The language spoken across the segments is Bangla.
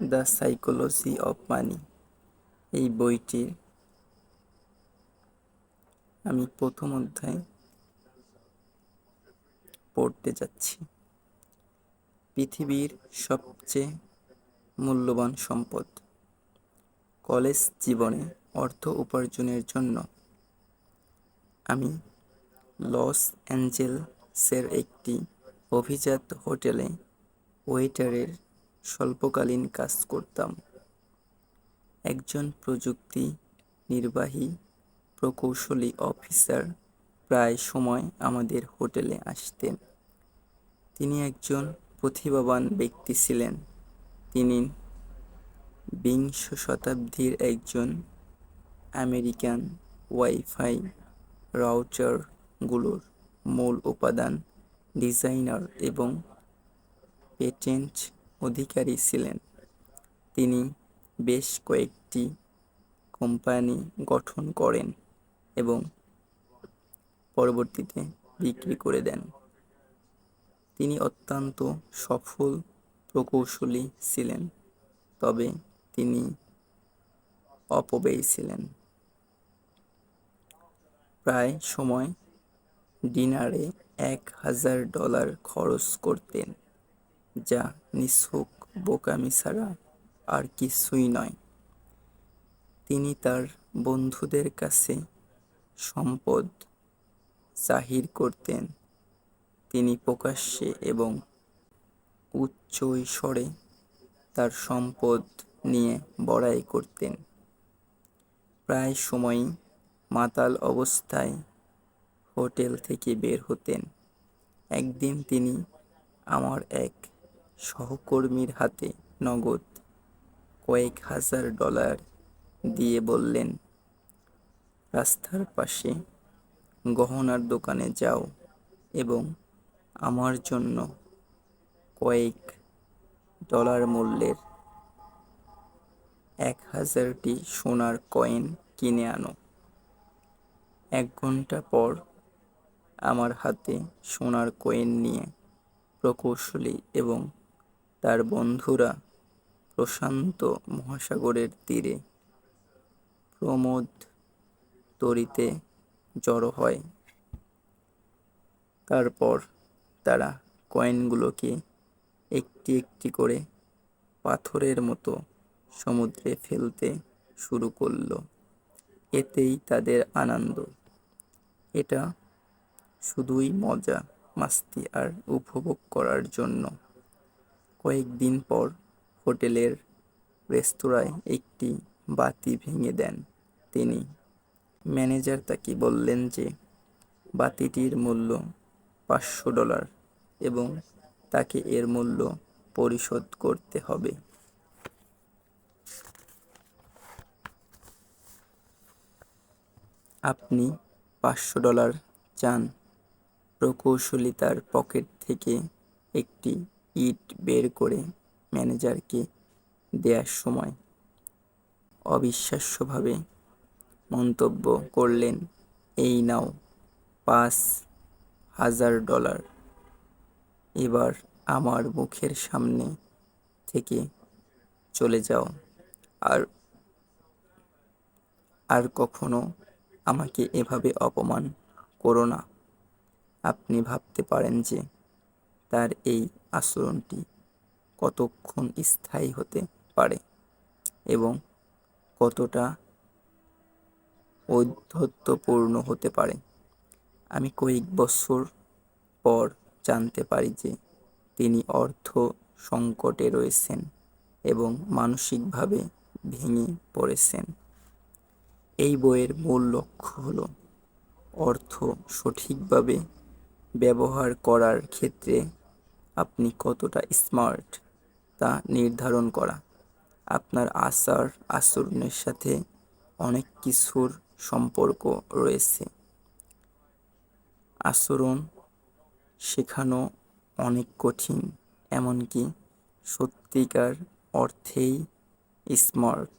The psychology of money. এই বইটির আমি প্রথম অধ্যায় পড়তে যাচ্ছি। পৃথিবীর সবচেয়ে মূল্যবান সম্পদ। কলেজ জীবনে অর্থ উপার্জনের জন্য আমি লস অ্যাঞ্জেলেসের একটি অভিজাত হোটেলে ওয়েটারের স্বল্পকালীন কাজ করতাম। একজন প্রযুক্তি নির্বাহী প্রকৌশলী অফিসার প্রায় সময় আমাদের হোটেলে আসতেন। তিনি একজন প্রতিভাবান ব্যক্তি ছিলেন। তিনি বিংশ শতাব্দীর একজন আমেরিকান ওয়াইফাই রাউটারগুলোর মূল উপাদান, ডিজাইনার এবং পেটেন্ট অধিকারী ছিলেন। তিনি বেশ কয়েকটি কোম্পানি গঠন করেন এবং পরবর্তীতে বিক্রি করে দেন। তিনি অত্যন্ত সফল প্রকৌশলী ছিলেন, তবে তিনি অপব্যয়ী ছিলেন। প্রায় সময় ডিনারে $1000 খরচ করতেন, যা নিছক বোকামি ছাড়া আর কিছুই নয়। তিনি তার বন্ধুদের কাছে সম্পদ জাহির করতেন। তিনি প্রকাশ্যে এবং উচ্চ স্বরে তার সম্পদ নিয়ে বড়াই করতেন। প্রায় সময়ই মাতাল অবস্থায় হোটেল থেকে বের হতেন। একদিন তিনি আমার এক সহকর্মীর হাতে নগদ কয়েক হাজার ডলার দিয়ে বললেন, রাস্তার পাশে গহনার দোকানে যাও এবং আমার জন্য কয়েক ডলার মূল্যের 1000টি সোনার কয়েন কিনে আনো। 1 ঘন্টা পর আমার হাতে সোনার কয়েন নিয়ে প্রকৌশলী এবং তার বন্ধুরা প্রশান্ত মহাসাগরের তীরে প্রমোদতরীতে জড়ো হয়। তারপর তারা কয়েনগুলোকে একটি একটি করে পাথরের মতো সমুদ্রে ফেলতে শুরু করল। এতেই তাদের আনন্দ। এটা শুধুই মজা, মাস্তি আর উপভোগ করার জন্য। কয়েকদিন পর হোটেলের রেস্তোরাঁয় একটি বাতি ভেঙে দেন তিনি। ম্যানেজার তাকে বললেন যে বাতিটির মূল্য $500 এবং তাকে এর মূল্য পরিশোধ করতে হবে। আপনি $500 চান? প্রকৌশলী তার পকেট থেকে একটি ইট বের করে ম্যানেজারকে দেয়ার সময় অবিশ্বাস্যভাবে মন্তব্য করলেন, এই নাও $5000। এবার আমার মুখের সামনে থেকে চলে যাও, আর কখনো আমাকে এভাবে অপমান করো না। আপনি ভাবতে পারেন যে তার এই আচরণটি কতক্ষণ স্থায়ী হতে পারে এবং কতটা ঔদ্ধত্যপূর্ণ হতে পারে। আমি কয়েক বছর পর জানতে পারি যে তিনি অর্থ সংকটে রয়েছেন এবং মানসিকভাবে ভেঙে পড়েছেন। এই বইয়ের মূল লক্ষ্য হলো অর্থ সঠিকভাবে ব্যবহার করার ক্ষেত্রে আপনি কতটা স্মার্ট তা নির্ধারণ করা। আপনার আচরণের সাথে অনেক কিছুর সম্পর্ক রয়েছে। আচরণ শেখানো অনেক কঠিন, এমনকি সত্যিকার অর্থেই স্মার্ট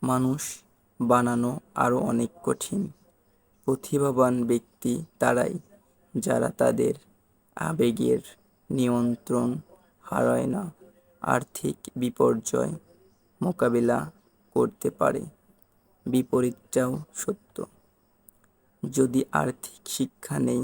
মানুষ বানানো আরো অনেক কঠিন। প্রতিভাবান ব্যক্তি তারাই যারা তাদের আবেগের নিয়ন্ত্রণ হারায় না। আর্থিক বিপর্যয় মোকাবিলা করতে পারে। বিপরীতটাও সত্য। যদি আর্থিক শিক্ষা নেই,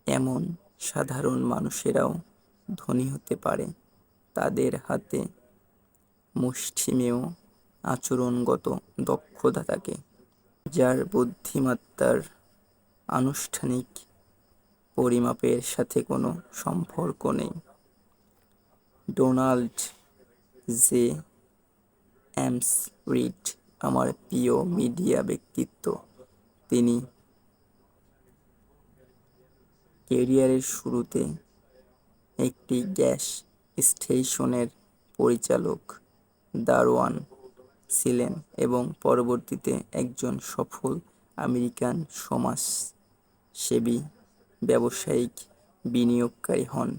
এমন সাধারণ মানুষেরাও ধনী হতে পারে। তাদের হাতে মুষ্টিমেয় আচরণগত দক্ষতা থাকে, যার বুদ্ধিমত্তার আনুষ্ঠানিক পরিমাপের সাথে কোনো সম্পর্ক নেই। Donald J. এমস রিড আমার প্রিয় মিডিয়া ব্যক্তিত্ব। তিনি ক্যারিয়ারের শুরুতে একটি গ্যাস স্টেশনের পরিচালক, দারোয়ান ছিলেন এবং পরবর্তীতে একজন সফল আমেরিকান সমাজসেবী ব্যবসায়িক বিনিয়োগকারী হন।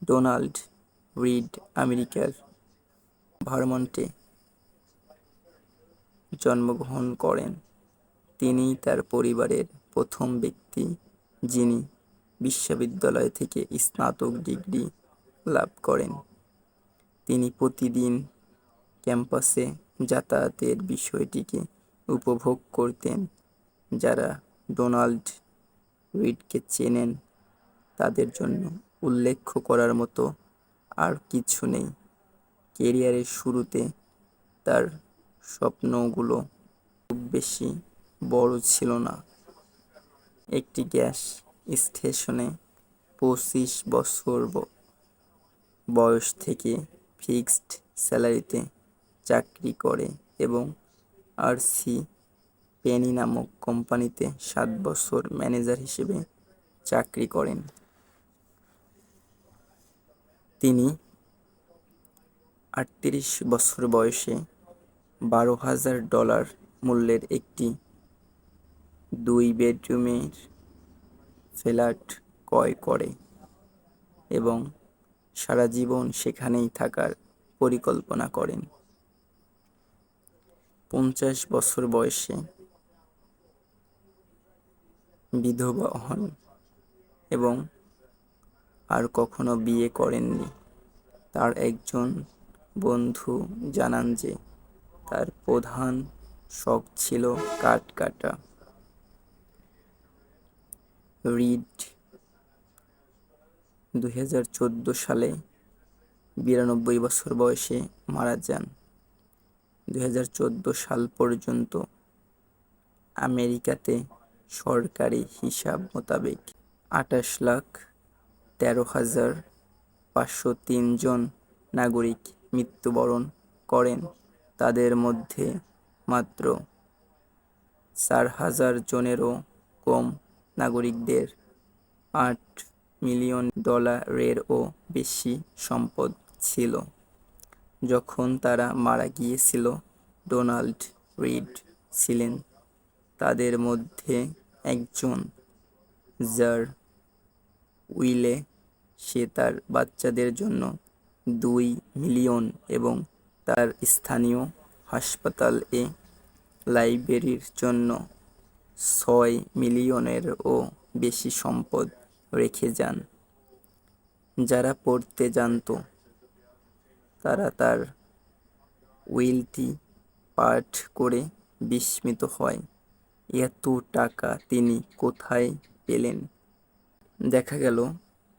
ডোনাল্ড রিড আমেরিকার ভারমন্টে জন্মগ্রহণ করেন। তিনি তার পরিবারের প্রথম ব্যক্তি যিনি বিশ্ববিদ্যালয় থেকে স্নাতক ডিগ্রি লাভ করেন। তিনি প্রতিদিন ক্যাম্পাসে যাতায়াতের বিষয়টিকে উপভোগ করতেন। যারা ডোনাল্ড রিডকে চেনেন তাদের জন্য উল্লেখ করার মতো আর কিছু নেই। ক্যারিয়ারের শুরুতে তার স্বপ্নগুলো খুব বেশি বড় ছিল না। একটি গ্যাস স্টেশনে 25 বছর বয়স থেকে ফিক্সড স্যালারিতে চাকরি করে এবং আর.সি. পেনি নামক কোম্পানিতে 7 বছর ম্যানেজার হিসেবে চাকরি করেন। তিনি 38 বছর বয়সে $12,000 মূল্যের একটি 2 বেডরুমের ফ্ল্যাট ক্রয় করে এবং সারা জীবন সেখানেই থাকার পরিকল্পনা করেন। 50 বছর বয়সে বিধবা হন এবং আর কখনো বিয়ে করেননি। তার একজন বন্ধু জানান যে তার প্রধান শখ ছিল কাঠ কাটা। রিড 2014 সালে 92 বছর বয়সে মারা যান। 2014 সাল পর্যন্ত আমেরিকাতে সরকারি হিসাব মোতাবেক 28,13,503 জন নাগরিক মৃত্যুবরণ করেন। তাদের মধ্যে মাত্র 4,000 জনেরও কম নাগরিকদের $8 মিলিয়নেরও বেশি সম্পদ ছিল। যখন তারা মারা গিয়েছিল, ডোনাল্ড রিড ছিলেন তাদের মধ্যে একজন, যার উইলে সে তার বাচ্চাদের জন্য $2 মিলিয়ন এবং তার স্থানীয় হাসপাতাল এ লাইব্রেরির জন্য $6 মিলিয়নেরও বেশি সম্পদ রেখে যান। যারা পড়তে জানত তারা তার উইলটি পাঠ করে বিস্মিত হয়। এত টাকা তিনি কোথায় পেলেন? দেখা গেল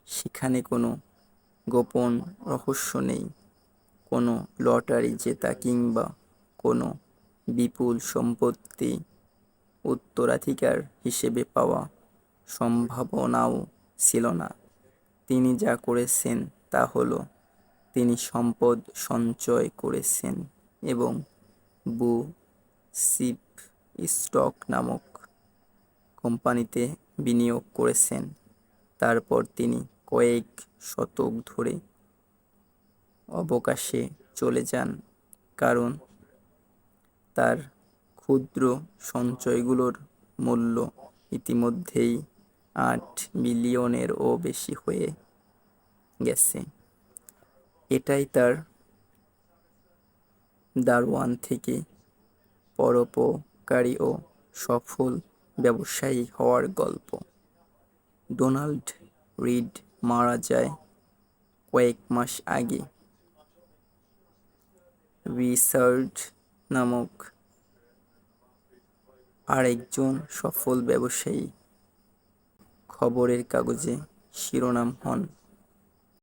সেখানে কোনো গোপন রহস্য নেই, কোনো লটারি জেতা কিংবা কোনো বিপুল সম্পত্তি উত্তরাধিকার হিসেবে পাওয়া সম্ভাবনাও ছিল না। তিনি যা করেছেন তা হলো তিনি সম্পদ সঞ্চয় করেছেন এবং ব্লু চিপ স্টক নামক কোম্পানিতে বিনিয়োগ করেছেন। তারপর তিনি কয়েক শতক ধরে অবকাশে চলে যান, কারণ তার ক্ষুদ্র সঞ্চয়গুলোর মূল্য ইতিমধ্যেই $8 মিলিয়নেরও বেশি হয়ে গেছে। এটাই তার দারোয়ান থেকে পরোপকারী ও সফল ব্যবসায়ী হওয়ার গল্প। ডোনাল্ড রিড মারা যায় কয়েক মাস আগে। রিচার্ড নামক আরেকজন সফল ব্যবসায়ী খবরের কাগজে শিরোনাম হন।